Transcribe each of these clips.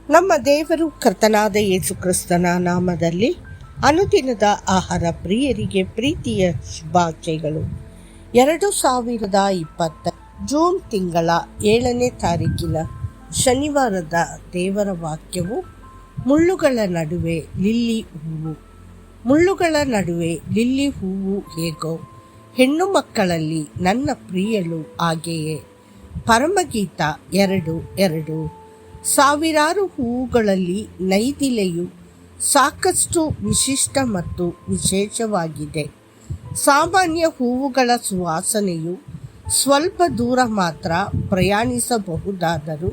ನಮ್ಮ ದೇವರು ಕರ್ತನಾದ ಯೇಸು ಕ್ರಿಸ್ತನ ನಾಮದಲ್ಲಿ ಅನುದಿನದ ಆಹಾರ ಪ್ರಿಯರಿಗೆ ಪ್ರೀತಿಯ ಶುಭಾಶಯಗಳು. 2020 ಜೂನ್ ತಿಂಗಳ 7ನೇ ತಾರೀಕಿನ ಶನಿವಾರದ ದೇವರ ವಾಕ್ಯವು ಮುಳ್ಳುಗಳ ನಡುವೆ ಲಿಲ್ಲಿ ಹೂವು. ಮುಳ್ಳುಗಳ ನಡುವೆ ಲಿಲ್ಲಿ ಹೂವು ಹೇಗೋ, ಹೆಣ್ಣು ಮಕ್ಕಳಲ್ಲಿ ನನ್ನ ಪ್ರಿಯಳು ಹಾಗೆಯೇ. ಪರಮಗೀತ 2:2. ಸಾವಿರಾರು ಹೂವುಗಳಲ್ಲಿ ನೈದಿಲೆಯು ಸಾಕಷ್ಟು ವಿಶಿಷ್ಟ ಮತ್ತು ವಿಶೇಷವಾಗಿದೆ. ಸಾಮಾನ್ಯ ಹೂವುಗಳ ಸುವಾಸನೆಯು ಸ್ವಲ್ಪ ದೂರ ಮಾತ್ರ ಪ್ರಯಾಣಿಸಬಹುದಾದರೂ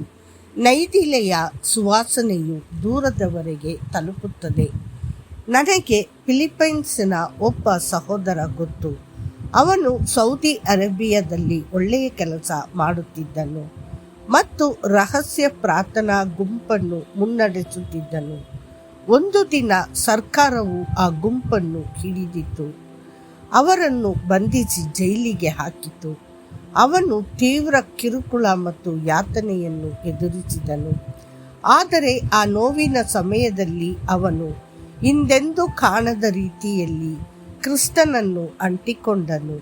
ನೈದಿಲೆಯ ಸುವಾಸನೆಯು ದೂರದವರೆಗೆ ತಲುಪುತ್ತದೆ. ನನಗೆ ಫಿಲಿಪೈನ್ಸ್ನ ಒಬ್ಬ ಸಹೋದರ ಗೊತ್ತು. ಅವನು ಸೌದಿ ಅರೇಬಿಯಾದಲ್ಲಿ ಒಳ್ಳೆಯ ಕೆಲಸ ಮಾಡುತ್ತಿದ್ದನು ಮತ್ತು ರಹಸ್ಯ ಪ್ರಾರ್ಥನಾ ಗುಂಪನ್ನು ಮುನ್ನಡೆಸುತ್ತಿದ್ದನು. ಒಂದು ದಿನ ಸರ್ಕಾರವು ಆ ಗುಂಪನ್ನು ಹಿಡಿದಿತ್ತು, ಅವರನ್ನು ಬಂಧಿಸಿ ಜೈಲಿಗೆ ಹಾಕಿತು. ಅವನು ತೀವ್ರ ಕಿರುಕುಳ ಮತ್ತು ಯಾತನೆಯನ್ನು ಎದುರಿಸಿದನು. ಆದರೆ ಆ ನೋವಿನ ಸಮಯದಲ್ಲಿ ಅವನು ಹಿಂದೆಂದೂ ಕಾಣದ ರೀತಿಯಲ್ಲಿ ಕ್ರಿಸ್ತನನ್ನು ಅಂಟಿಕೊಂಡನು.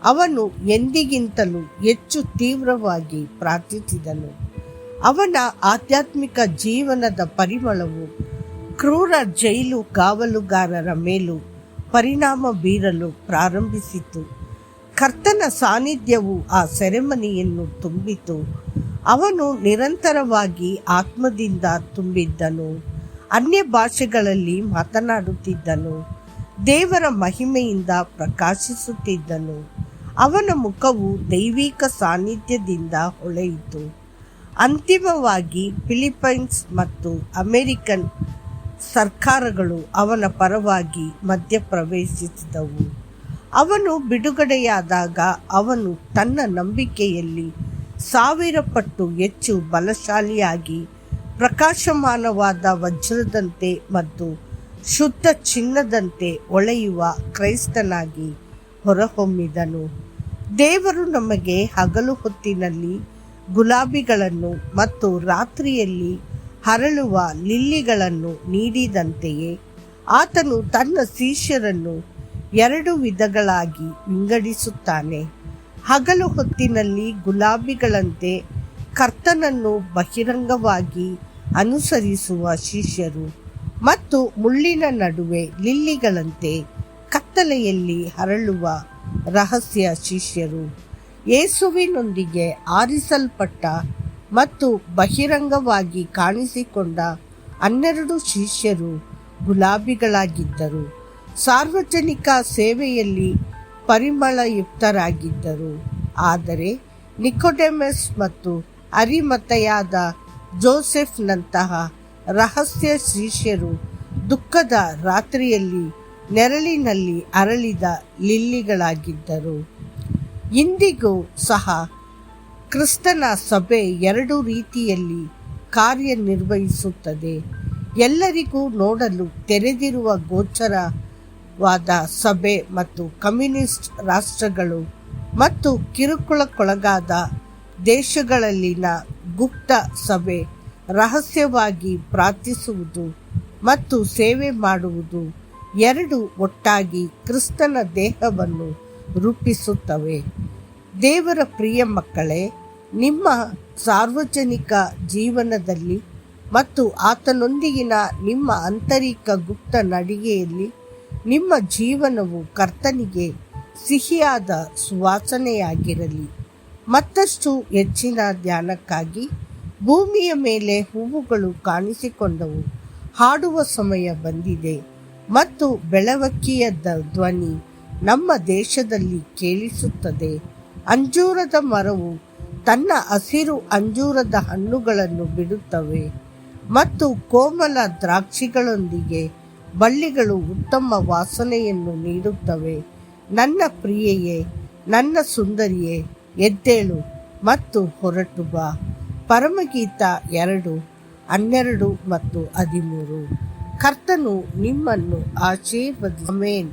ಅವನು ಎಂದಿಗಿಂತಲೂ ಹೆಚ್ಚು ತೀವ್ರವಾಗಿ ಪ್ರಾರ್ಥಿಸಿದನು. ಅವನ ಆಧ್ಯಾತ್ಮಿಕ ಜೀವನದ ಪರಿಮಳವು ಕ್ರೂರ ಜೈಲು ಕಾವಲುಗಾರರ ಮೇಲೂ ಪರಿಣಾಮ ಬೀರಲು ಪ್ರಾರಂಭಿಸಿತು. ಕರ್ತನ ಸಾನ್ನಿಧ್ಯವು ಆ ಸೆರೆಮನೆಯನ್ನು ತುಂಬಿತು. ಅವನು ನಿರಂತರವಾಗಿ ಆತ್ಮದಿಂದ ತುಂಬಿದ್ದನು, ಅನ್ಯ ಭಾಷೆಗಳಲ್ಲಿ ಮಾತನಾಡುತ್ತಿದ್ದನು, ದೇವರ ಮಹಿಮೆಯಿಂದ ಪ್ರಕಾಶಿಸುತ್ತಿದ್ದನು. ಅವನ ಮುಖವು ದೈವಿಕ ಸಾನ್ನಿಧ್ಯದಿಂದ ಹೊಳೆಯಿತು. ಅಂತಿಮವಾಗಿ ಫಿಲಿಪೈನ್ಸ್ ಮತ್ತು ಅಮೆರಿಕನ್ ಸರ್ಕಾರಗಳು ಅವನ ಪರವಾಗಿ ಮಧ್ಯಪ್ರವೇಶಿಸಿದವು. ಅವನು ಬಿಡುಗಡೆಯಾದಾಗ ಅವನು ತನ್ನ ನಂಬಿಕೆಯಲ್ಲಿ 1000 ಪಟ್ಟು ಹೆಚ್ಚು ಬಲಶಾಲಿಯಾಗಿ ಪ್ರಕಾಶಮಾನವಾದ ವಜ್ರದಂತೆ ಮತ್ತು ಶುದ್ಧ ಚಿನ್ನದಂತೆ ಹೊಳೆಯುವ ಕ್ರೈಸ್ತನಾಗಿ ಹೊರಹೊಮ್ಮಿದನು. ದೇವರು ನಮಗೆ ಹಗಲು ಹೊತ್ತಿನಲ್ಲಿ ಗುಲಾಬಿಗಳನ್ನು ಮತ್ತು ರಾತ್ರಿಯಲ್ಲಿ ಹರಳುವ ಲಿಲ್ಲಿಗಳನ್ನು ನೀಡಿದಂತೆಯೇ ಆತನು ತನ್ನ ಶಿಷ್ಯರನ್ನು 2 ವಿಧಗಳಾಗಿ ವಿಂಗಡಿಸುತ್ತಾನೆ. ಹಗಲು ಹೊತ್ತಿನಲ್ಲಿ ಗುಲಾಬಿಗಳಂತೆ ಕರ್ತನನ್ನು ಬಹಿರಂಗವಾಗಿ ಅನುಸರಿಸುವ ಶಿಷ್ಯರು ಮತ್ತು ಮುಳ್ಳಿನ ನಡುವೆ ಲಿಲ್ಲಿಗಳಂತೆ ಕತ್ತಲೆಯಲ್ಲಿ ಹರಳುವ ರಹಸ್ಯ ಶಿಷ್ಯರು. ಯೇಸುವಿನೊಂದಿಗೆ ಆರಿಸಲ್ಪಟ್ಟ ಮತ್ತು ಬಹಿರಂಗವಾಗಿ ಕಾಣಿಸಿಕೊಂಡ 12 ಶಿಷ್ಯರು ಗುಲಾಬಿಗಳಾಗಿದ್ದರು. ಸಾರ್ವಜನಿಕ ಸೇವೆಯಲ್ಲಿ ಪರಿಮಳಯುಕ್ತರಾಗಿದ್ದರು. ಆದರೆ ನಿಕೋಡೆಮಸ್ ಮತ್ತು ಅರಿಮಥೆಯಾದ ಜೋಸೆಫ್ನಂತಹ ರಹಸ್ಯ ಶಿಷ್ಯರು ದುಃಖದ ರಾತ್ರಿಯಲ್ಲಿ ನೆರಳಿನಲ್ಲಿ ಅರಳಿದ ಲಿಲ್ಲಿಗಳಾಗಿದ್ದರು. ಇಂದಿಗೂ ಸಹ ಕ್ರಿಸ್ತನ ಸಭೆ 2 ರೀತಿಯಲ್ಲಿ ಕಾರ್ಯನಿರ್ವಹಿಸುತ್ತದೆ. ಎಲ್ಲರಿಗೂ ನೋಡಲು ತೆರೆದಿರುವ ಗೋಚರವಾದ ಸಭೆ ಮತ್ತು ಕಮ್ಯುನಿಸ್ಟ್ ರಾಷ್ಟ್ರಗಳು ಮತ್ತು ಕಿರುಕುಳಕ್ಕೊಳಗಾದ ದೇಶಗಳಲ್ಲಿನ ಗುಪ್ತ ಸಭೆ. ರಹಸ್ಯವಾಗಿ ಪ್ರಾರ್ಥಿಸುವುದು ಮತ್ತು ಸೇವೆ ಮಾಡುವುದು 2 ಒಟ್ಟಾಗಿ ಕ್ರಿಸ್ತನ ದೇಹವನ್ನು ರೂಪಿಸುತ್ತವೆ. ದೇವರ ಪ್ರಿಯ ಮಕ್ಕಳೇ, ನಿಮ್ಮ ಸಾರ್ವಜನಿಕ ಜೀವನದಲ್ಲಿ ಮತ್ತು ಆತನೊಂದಿಗಿನ ನಿಮ್ಮ ಆಂತರಿಕ ಗುಪ್ತ ನಡಿಗೆಯಲ್ಲಿ ನಿಮ್ಮ ಜೀವನವು ಕರ್ತನಿಗೆ ಸಿಹಿಯಾದ ಸುವಾಸನೆಯಾಗಿರಲಿ. ಮತ್ತಷ್ಟು ಹೆಚ್ಚಿನ ಧ್ಯಾನಕ್ಕಾಗಿ ಭೂಮಿಯ ಮೇಲೆ ಹೂವುಗಳು ಕಾಣಿಸಿಕೊಂಡವು, ಹಾಡುವ ಸಮಯ ಬಂದಿದೆ ಮತ್ತು ಬೆಳವಕ್ಕಿಯ ಧ್ವನಿ ನಮ್ಮ ದೇಶದಲ್ಲಿ ಕೇಳಿಸುತ್ತದೆ. ಅಂಜೂರದ ಮರವು ತನ್ನ ಹಸಿರು ಅಂಜೂರದ ಹಣ್ಣುಗಳನ್ನು ಬಿಡುತ್ತವೆ ಮತ್ತು ಕೋಮಲ ದ್ರಾಕ್ಷಿಗಳೊಂದಿಗೆ ಬಳ್ಳಿಗಳು ಉತ್ತಮ ವಾಸನೆಯನ್ನು ನೀಡುತ್ತವೆ. ನನ್ನ ಪ್ರಿಯೆಯೇ, ನನ್ನ ಸುಂದರಿಯೇ, ಎದ್ದೇಳು ಮತ್ತು ಹೊರಟು ಬಾ. ಪರಮಗೀತ 2:12 ಮತ್ತು 13. ಕರ್ತನು ನಿಮ್ಮನ್ನು ಆಶೀರ್ವದಿಸಲಿ. ಆಮೆನ್.